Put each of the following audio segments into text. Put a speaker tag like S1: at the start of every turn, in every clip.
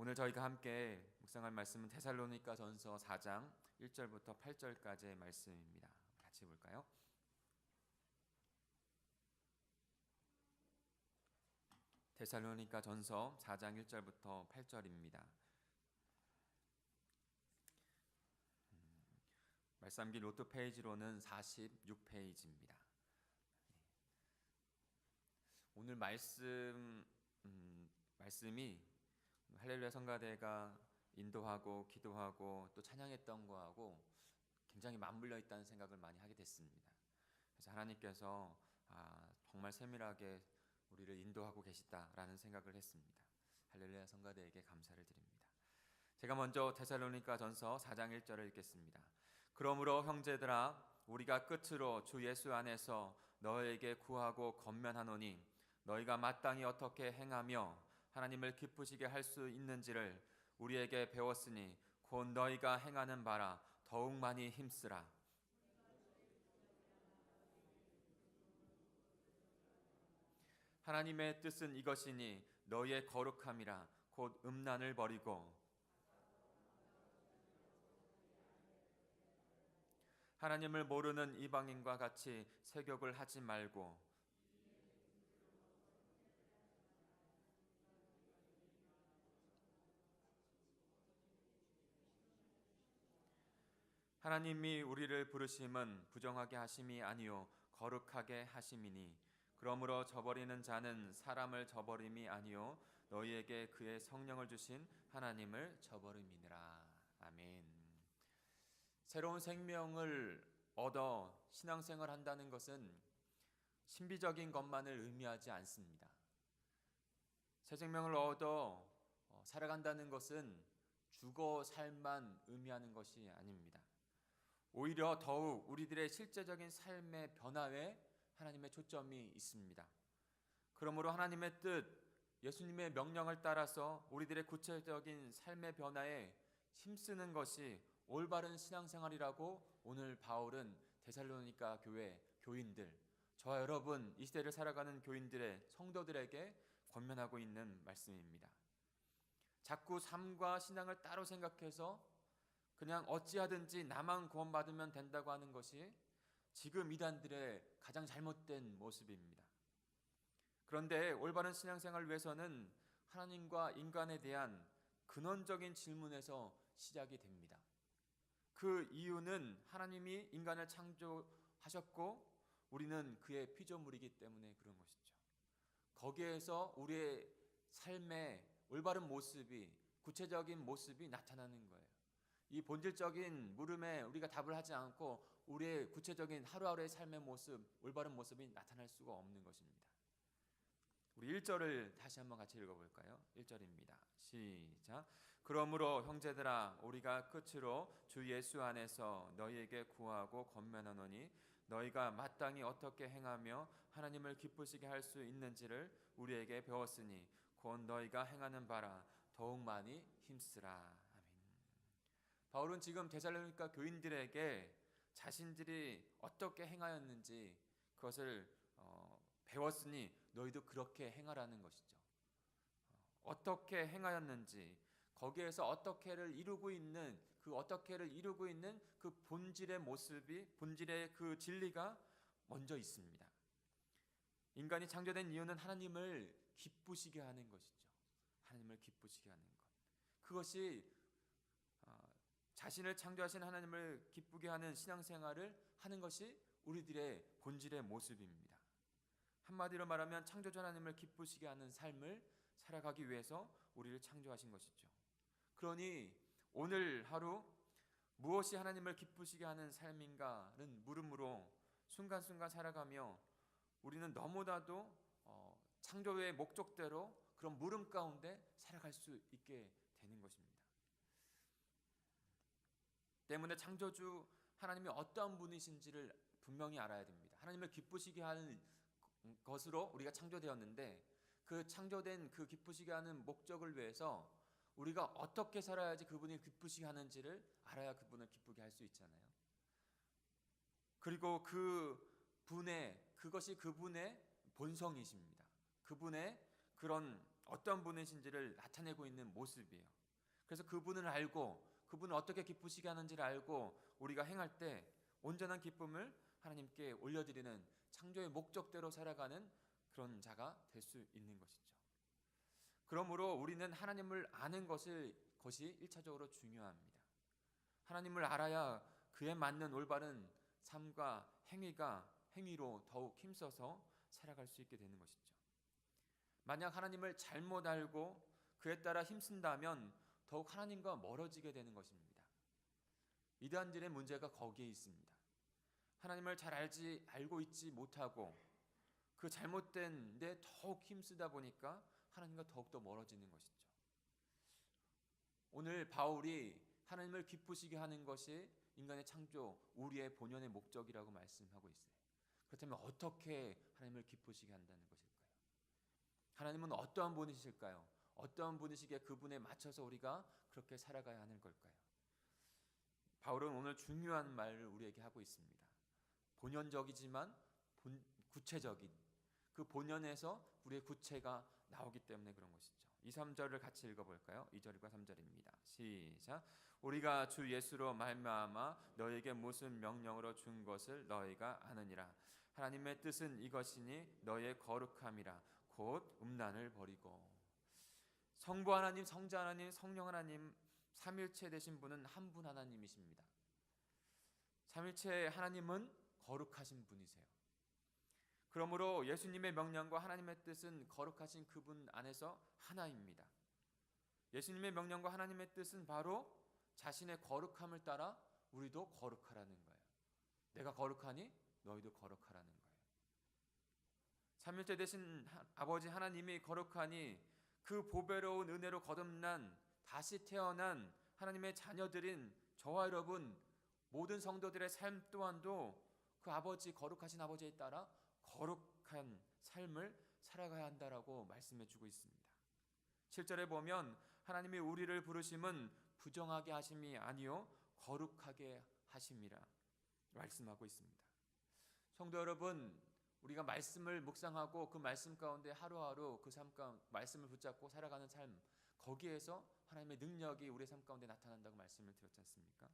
S1: 오늘 저희가 함께 묵상할 말씀은 데살로니가전서 4장 1절부터 8절까지의 말씀입니다. 같이 볼까요? 데살로니가전서 4장 1절부터 8절입니다. 말씀기 노트 페이지로는 46페이지입니다. 오늘 말씀이 할렐루야 성가대가 인도하고 기도하고 또 찬양했던 거하고 굉장히 맞물려 있다는 생각을 많이 하게 됐습니다. 그래서 하나님께서 정말 세밀하게 우리를 인도하고 계시다라는 생각을 했습니다. 할렐루야 성가대에게 감사를 드립니다. 제가 먼저 데살로니가전서 4장 1절을 읽겠습니다. 그러므로 형제들아 우리가 끝으로 주 예수 안에서 너에게 구하고 권면하노니 너희가 마땅히 어떻게 행하며 하나님을 기쁘시게 할 수 있는지를 우리에게 배웠으니 곧 너희가 행하는 바라 더욱 많이 힘쓰라. 하나님의 뜻은 이것이니 너희의 거룩함이라 곧 음란을 버리고 하나님을 모르는 이방인과 같이 세욕을 하지 말고 하나님이 우리를 부르심은 부정하게 하심이 아니요 거룩하게 하심이니 그러므로 저버리는 자는 사람을 저버림이 아니요 너희에게 그의 성령을 주신 하나님을 저버림이니라. 아멘. 새로운 생명을 얻어 신앙생활 한다는 것은 신비적인 것만을 의미하지 않습니다. 새 생명을 얻어 살아간다는 것은 죽어 살만 의미하는 것이 아닙니다. 오히려 더욱 우리들의 실제적인 삶의 변화에 하나님의 초점이 있습니다. 그러므로 하나님의 뜻, 예수님의 명령을 따라서 우리들의 구체적인 삶의 변화에 힘쓰는 것이 올바른 신앙생활이라고 오늘 바울은 데살로니가 교회 교인들, 저와 여러분 이 시대를 살아가는 교인들의 성도들에게 권면하고 있는 말씀입니다. 자꾸 삶과 신앙을 따로 생각해서 그냥 어찌하든지 나만 구원받으면 된다고 하는 것이 지금 이단들의 가장 잘못된 모습입니다. 그런데 올바른 신앙생활을 위해서는 하나님과 인간에 대한 근원적인 질문에서 시작이 됩니다. 그 이유는 하나님이 인간을 창조하셨고 우리는 그의 피조물이기 때문에 그런 것이죠. 거기에서 우리의 삶의 올바른 모습이, 구체적인 모습이 나타나는 거예요. 이 본질적인 물음에 우리가 답을 하지 않고 우리의 구체적인 하루하루의 삶의 모습, 올바른 모습이 나타날 수가 없는 것입니다. 우리 1절을 다시 한번 같이 읽어볼까요? 1절입니다. 시작. 그러므로 형제들아 우리가 끝으로 주 예수 안에서 너희에게 구하고 권면하노니 너희가 마땅히 어떻게 행하며 하나님을 기쁘시게 할 수 있는지를 우리에게 배웠으니 곧 너희가 행하는 바라 더욱 많이 힘쓰라. 바울은 지금 데살로니가 교인들에게 자신들이 어떻게 행하였는지 그것을 배웠으니 너희도 그렇게 행하라는 것이죠. 어떻게 행하였는지 거기에서 어떻게를 이루고 있는 그 본질의 모습이, 본질의 그 진리가 먼저 있습니다. 인간이 창조된 이유는 하나님을 기쁘시게 하는 것이죠. 하나님을 기쁘시게 하는 것. 그것이 자신을 창조하신 하나님을 기쁘게 하는 신앙생활을 하는 것이 우리들의 본질의 모습입니다. 한마디로 말하면 창조주 하나님을 기쁘시게 하는 삶을 살아가기 위해서 우리를 창조하신 것이죠. 그러니 오늘 하루 무엇이 하나님을 기쁘시게 하는 삶인가는 물음으로 순간순간 살아가며 우리는 너무나도 창조의 목적대로 그런 물음 가운데 살아갈 수 있게 되는 것입니다. 때문에 창조주 하나님이 어떠한 분이신지를 분명히 알아야 됩니다. 하나님을 기쁘시게 하는 것으로 우리가 창조되었는데 그 창조된 그 기쁘시게 하는 목적을 위해서 우리가 어떻게 살아야지 그분이 기쁘시게 하는지를 알아야 그분을 기쁘게 할 수 있잖아요. 그리고 그것이 그분의 본성이십니다. 그분의 그런 어떤 분이신지를 나타내고 있는 모습이에요. 그래서 그분을 알고 그분을 어떻게 기쁘시게 하는지를 알고 우리가 행할 때 온전한 기쁨을 하나님께 올려드리는 창조의 목적대로 살아가는 그런 자가 될 수 있는 것이죠. 그러므로 우리는 하나님을 아는 것이 1차적으로 중요합니다. 하나님을 알아야 그에 맞는 올바른 삶과 행위로 더욱 힘써서 살아갈 수 있게 되는 것이죠. 만약 하나님을 잘못 알고 그에 따라 힘쓴다면 더욱 하나님과 멀어지게 되는 것입니다. 이단들의 문제가 거기에 있습니다. 하나님을 잘 알고 있지 못하고 그 잘못된 데 더욱 힘쓰다 보니까 하나님과 더욱더 멀어지는 것이죠. 오늘 바울이 하나님을 기쁘시게 하는 것이 인간의 창조, 우리의 본연의 목적이라고 말씀하고 있어요. 그렇다면 어떻게 하나님을 기쁘시게 한다는 것일까요? 하나님은 어떠한 분이실까요? 어떠한 분이시기에 그분에 맞춰서 우리가 그렇게 살아가야 하는 걸까요? 바울은 오늘 중요한 말을 우리에게 하고 있습니다. 본연적이지만 구체적인 그 본연에서 우리의 구체가 나오기 때문에 그런 것이죠. 2, 3절을 같이 읽어볼까요? 2절과 3절입니다. 시작. 우리가 주 예수로 말미암아 너에게 무슨 명령으로 준 것을 너희가 아느니라. 하나님의 뜻은 이것이니 너의 거룩함이라. 곧 음란을 버리고. 성부 하나님, 성자 하나님, 성령 하나님 삼일체 되신 분은 한 분 하나님이십니다. 삼일체 하나님은 거룩하신 분이세요. 그러므로 예수님의 명령과 하나님의 뜻은 거룩하신 그분 안에서 하나입니다. 예수님의 명령과 하나님의 뜻은 바로 자신의 거룩함을 따라 우리도 거룩하라는 거예요. 내가 거룩하니 너희도 거룩하라는 거예요. 삼일째 되신 아버지 하나님이 거룩하니 그 보배로운 은혜로 거듭난 다시 태어난 하나님의 자녀들인 저와 여러분 모든 성도들의 삶 또한도 그 아버지 거룩하신 아버지에 따라 거룩한 삶을 살아가야 한다라고 말씀해 주고 있습니다. 7절에 보면 하나님이 우리를 부르심은 부정하게 하심이 아니요 거룩하게 하심이라 말씀하고 있습니다. 성도 여러분, 우리가 말씀을 묵상하고 그 말씀 가운데 하루하루 그 삶 가운데 말씀을 붙잡고 살아가는 삶, 거기에서 하나님의 능력이 우리의 삶 가운데 나타난다고 말씀을 드렸지 않습니까?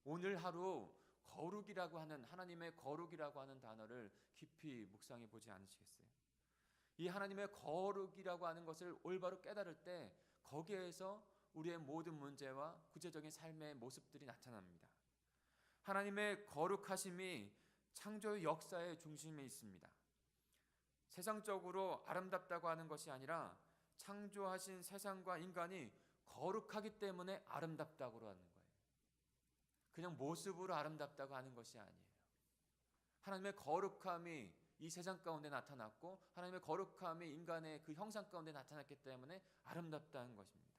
S1: 오늘 하루 거룩이라고 하는 하나님의 거룩이라고 하는 단어를 깊이 묵상해 보지 않으시겠어요? 이 하나님의 거룩이라고 하는 것을 올바로 깨달을 때 거기에서 우리의 모든 문제와 구체적인 삶의 모습들이 나타납니다. 하나님의 거룩하심이 창조의 역사의 중심에 있습니다. 세상적으로 아름답다고 하는 것이 아니라 창조하신 세상과 인간이 거룩하기 때문에 아름답다고 하는 거예요. 그냥 모습으로 아름답다고 하는 것이 아니에요. 하나님의 거룩함이 이 세상 가운데 나타났고 하나님의 거룩함이 인간의 그 형상 가운데 나타났기 때문에 아름답다는 것입니다.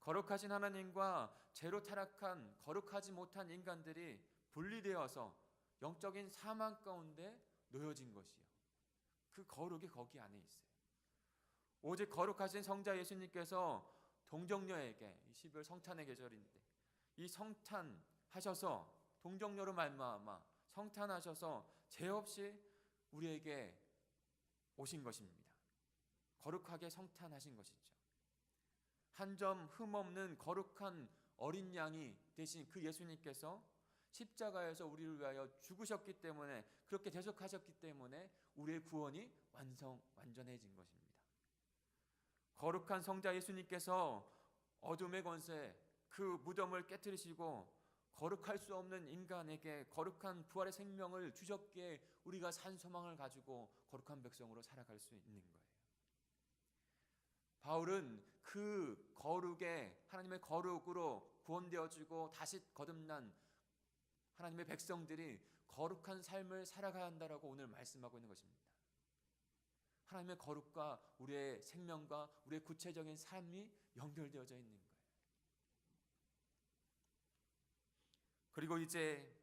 S1: 거룩하신 하나님과 죄로 타락한 거룩하지 못한 인간들이 분리되어서 영적인 사망 가운데 놓여진 것이요. 그 거룩이 거기 안에 있어요. 오직 거룩하신 성자 예수님께서 동정녀에게 12월 성탄의 계절인데 이 성탄하셔서 동정녀로 말미암아 성탄하셔서 죄 없이 우리에게 오신 것입니다. 거룩하게 성탄하신 것이죠. 한 점 흠없는 거룩한 어린 양이 되신 그 예수님께서 십자가에서 우리를 위하여 죽으셨기 때문에 그렇게 대속하셨기 때문에 우리의 구원이 완전해진 것입니다. 거룩한 성자 예수님께서 어둠의 권세 그 무덤을 깨뜨리시고 거룩할 수 없는 인간에게 거룩한 부활의 생명을 주셨기에 우리가 산 소망을 가지고 거룩한 백성으로 살아갈 수 있는 거예요. 바울은 그 거룩에 하나님의 거룩으로 구원되어지고 다시 거듭난 하나님의 백성들이 거룩한 삶을 살아가야 한다라고 오늘 말씀하고 있는 것입니다. 하나님의 거룩과 우리의 생명과 우리의 구체적인 삶이 연결되어져 있는 거예요. 그리고 이제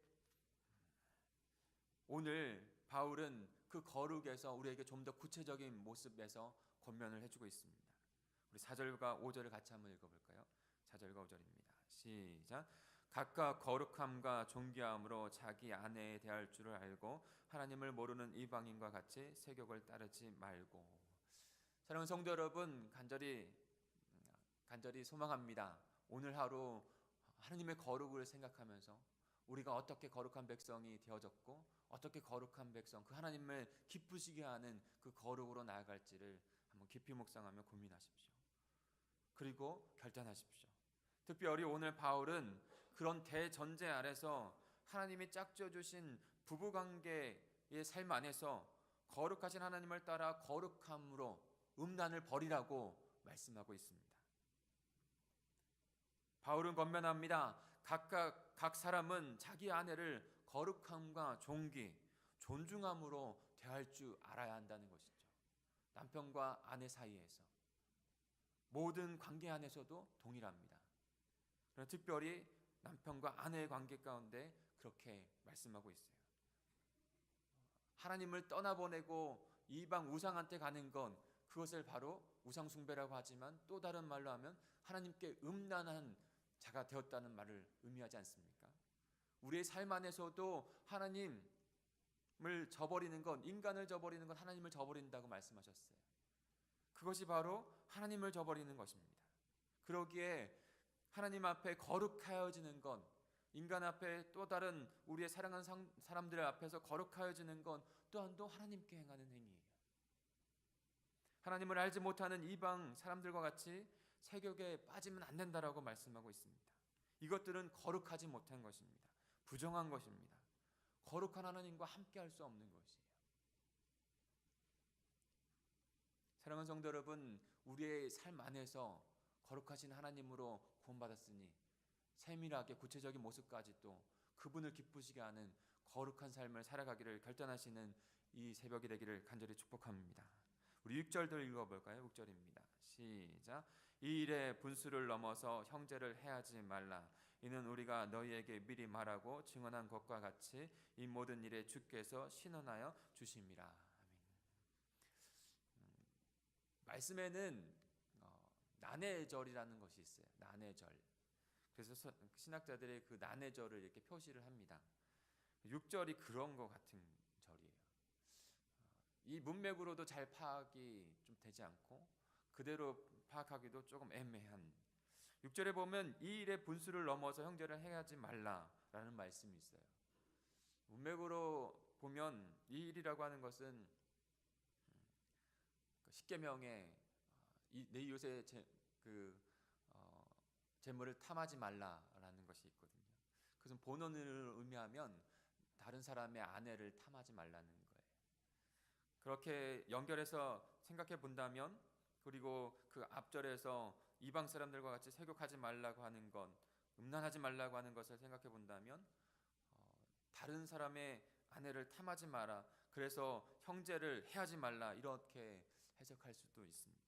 S1: 오늘 바울은 그 거룩에서 우리에게 좀 더 구체적인 모습에서 권면을 해주고 있습니다. 우리 4절과 5절을 같이 한번 읽어볼까요? 4절과 5절입니다. 시작. 각각 거룩함과 존귀함으로 자기 아내에 대할 줄을 알고 하나님을 모르는 이방인과 같이 세욕을 따르지 말고. 사랑하는 성도 여러분, 간절히 소망합니다. 오늘 하루 하나님의 거룩을 생각하면서 우리가 어떻게 거룩한 백성이 되어졌고 어떻게 거룩한 백성, 그 하나님을 기쁘시게 하는 그 거룩으로 나아갈지를 한번 깊이 묵상하며 고민하십시오. 그리고 결단하십시오. 특별히 오늘 바울은 그런 대전제 아래서 하나님이 짝지어 주신 부부관계의 삶 안에서 거룩하신 하나님을 따라 거룩함으로 음란을 버리라고 말씀하고 있습니다. 바울은 권면합니다. 각 사람은 자기 아내를 거룩함과 존귀, 존중함으로 대할 줄 알아야 한다는 것이죠. 남편과 아내 사이에서 모든 관계 안에서도 동일합니다. 그러나 특별히 남편과 아내의 관계 가운데 그렇게 말씀하고 있어요. 하나님을 떠나보내고 이방 우상한테 가는 건 그것을 바로 우상 숭배라고 하지만 또 다른 말로 하면 하나님께 음란한 자가 되었다는 말을 의미하지 않습니까? 우리의 삶 안에서도 하나님을 저버리는 건, 인간을 저버리는 건 하나님을 저버린다고 말씀하셨어요. 그것이 바로 하나님을 저버리는 것입니다. 그러기에 하나님 앞에 거룩하여지는 건, 인간 앞에 또 다른 우리의 사랑하는 사람들 앞에서 거룩하여지는 건 또한도 하나님께 행하는 행위예요. 하나님을 알지 못하는 이방 사람들과 같이 세욕에 빠지면 안 된다라고 말씀하고 있습니다. 이것들은 거룩하지 못한 것입니다. 부정한 것입니다. 거룩한 하나님과 함께 할 수 없는 것이에요. 사랑하는 성도 여러분, 우리의 삶 안에서 거룩하신 하나님으로 구원받았으니 세밀하게 구체적인 모습까지도 그분을 기쁘시게 하는 거룩한 삶을 살아가기를 결단하시는 이 새벽이 되기를 간절히 축복합니다. 우리 6절들 읽어볼까요? 6절입니다. 시작. 이 일의 분수를 넘어서 형제를 해하지 말라. 이는 우리가 너희에게 미리 말하고 증언한 것과 같이 이 모든 일에 주께서 신원하여 주심이라. 아멘. 말씀에는 난해절이라는 것이 있어요. 난해절. 그래서 신학자들이 그 난해절을 이렇게 표시를 합니다. 6절이 그런 것 같은 절이에요. 이 문맥으로도 잘 파악이 좀 되지 않고 그대로 파악하기도 조금 애매한 6절에 보면 이 일의 분수를 넘어서 형제를 해하지 말라라는 말씀이 있어요. 문맥으로 보면 이 일이라고 하는 것은 십계명에 내 이웃의 재물을 탐하지 말라라는 것이 있거든요. 그것은 본언을 의미하면 다른 사람의 아내를 탐하지 말라는 거예요. 그렇게 연결해서 생각해 본다면, 그리고 그 앞절에서 이방 사람들과 같이 세욕하지 말라고 하는 것, 음란하지 말라고 하는 것을 생각해 본다면 다른 사람의 아내를 탐하지 마라, 그래서 형제를 해하지 말라, 이렇게 해석할 수도 있습니다.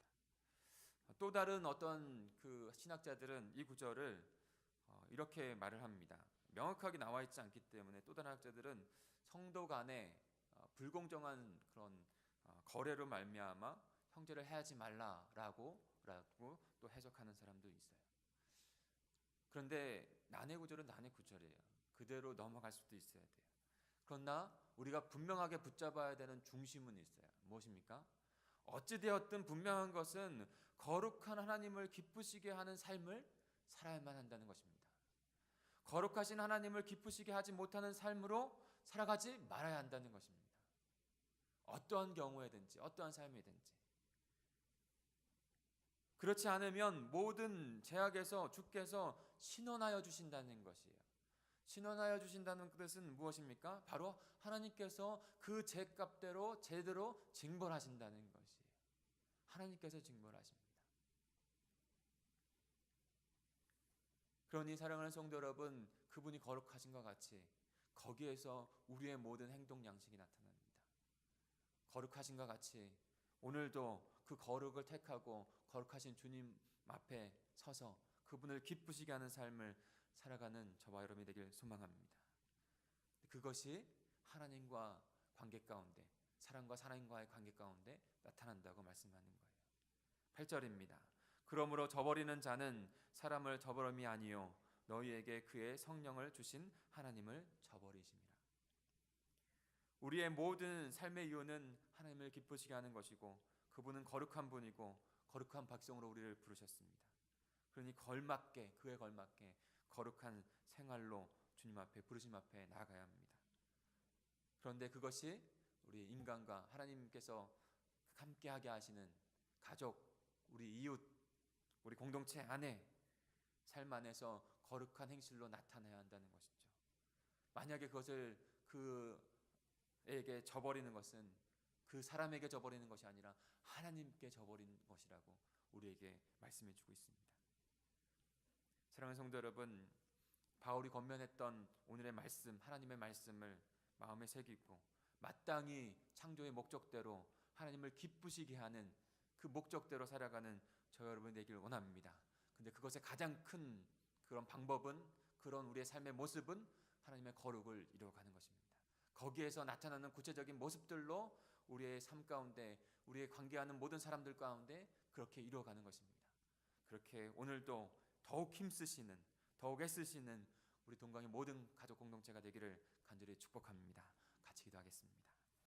S1: 또 다른 어떤 그 신학자들은 이 구절을 이렇게 말을 합니다. 명확하게 나와 있지 않기 때문에 또 다른 학자들은 성도 간에 불공정한 그런 거래로 말미암아 형제를 해하지 말라라고 또 해석하는 사람도 있어요. 그런데 난해 구절은 난해 구절이에요. 그대로 넘어갈 수도 있어야 돼요. 그러나 우리가 분명하게 붙잡아야 되는 중심은 있어요. 무엇입니까? 어찌되었든 분명한 것은 거룩한 하나님을 기쁘시게 하는 삶을 살아야만 한다는 것입니다. 거룩하신 하나님을 기쁘시게 하지 못하는 삶으로 살아가지 말아야 한다는 것입니다. 어떠한 경우에든지 어떠한 삶이든지. 그렇지 않으면 모든 죄악에서 주께서 신원하여 주신다는 것이에요. 신원하여 주신다는 뜻은 무엇입니까? 바로 하나님께서 그 죄값대로 제대로 징벌하신다는 것이에요. 하나님께서 징벌하십니다. 그러니 사랑하는 성도 여러분, 그분이 거룩하신 것 같이 거기에서 우리의 모든 행동 양식이 나타납니다. 거룩하신 것 같이 오늘도 그 거룩을 택하고 거룩하신 주님 앞에 서서 그분을 기쁘시게 하는 삶을 살아가는 저와 여러분이 되길 소망합니다. 그것이 하나님과 관계 가운데, 사람과 하나님과의 관계 가운데 나타난다고 말씀하는 거예요. 8절입니다. 그러므로 저버리는 자는 사람을 저버림이 아니요 너희에게 그의 성령을 주신 하나님을 저버리심이라. 우리의 모든 삶의 이유는 하나님을 기쁘시게 하는 것이고 그분은 거룩한 분이고 거룩한 백성으로 우리를 부르셨습니다. 그러니 걸맞게, 그에 걸맞게 거룩한 생활로 주님 앞에, 부르심 앞에 나아가야 합니다. 그런데 그것이 우리 인간과 하나님께서 함께하게 하시는 가족, 우리 이웃, 우리 공동체 안에 삶 안에서 거룩한 행실로 나타나야 한다는 것이죠. 만약에 그것을 그에게 저버리는 것은 그 사람에게 저버리는 것이 아니라 하나님께 저버리는 것이라고 우리에게 말씀해 주고 있습니다. 사랑하는 성도 여러분, 바울이 권면했던 오늘의 말씀, 하나님의 말씀을 마음에 새기고 마땅히 창조의 목적대로 하나님을 기쁘시게 하는 그 목적대로 살아가는 저 여러분이 되길 원합니다. 근데 그것의 가장 큰 그런 방법은, 그런 우리의 삶의 모습은 하나님의 거룩을 이루어가는 것입니다. 거기에서 나타나는 구체적인 모습들로 우리의 삶 가운데, 우리의 관계하는 모든 사람들 가운데 그렇게 이루어가는 것입니다. 그렇게 오늘도 더욱 힘쓰시는, 더욱 애쓰시는 우리 동강의 모든 가족 공동체가 되기를 간절히 축복합니다. 같이 기도하겠습니다.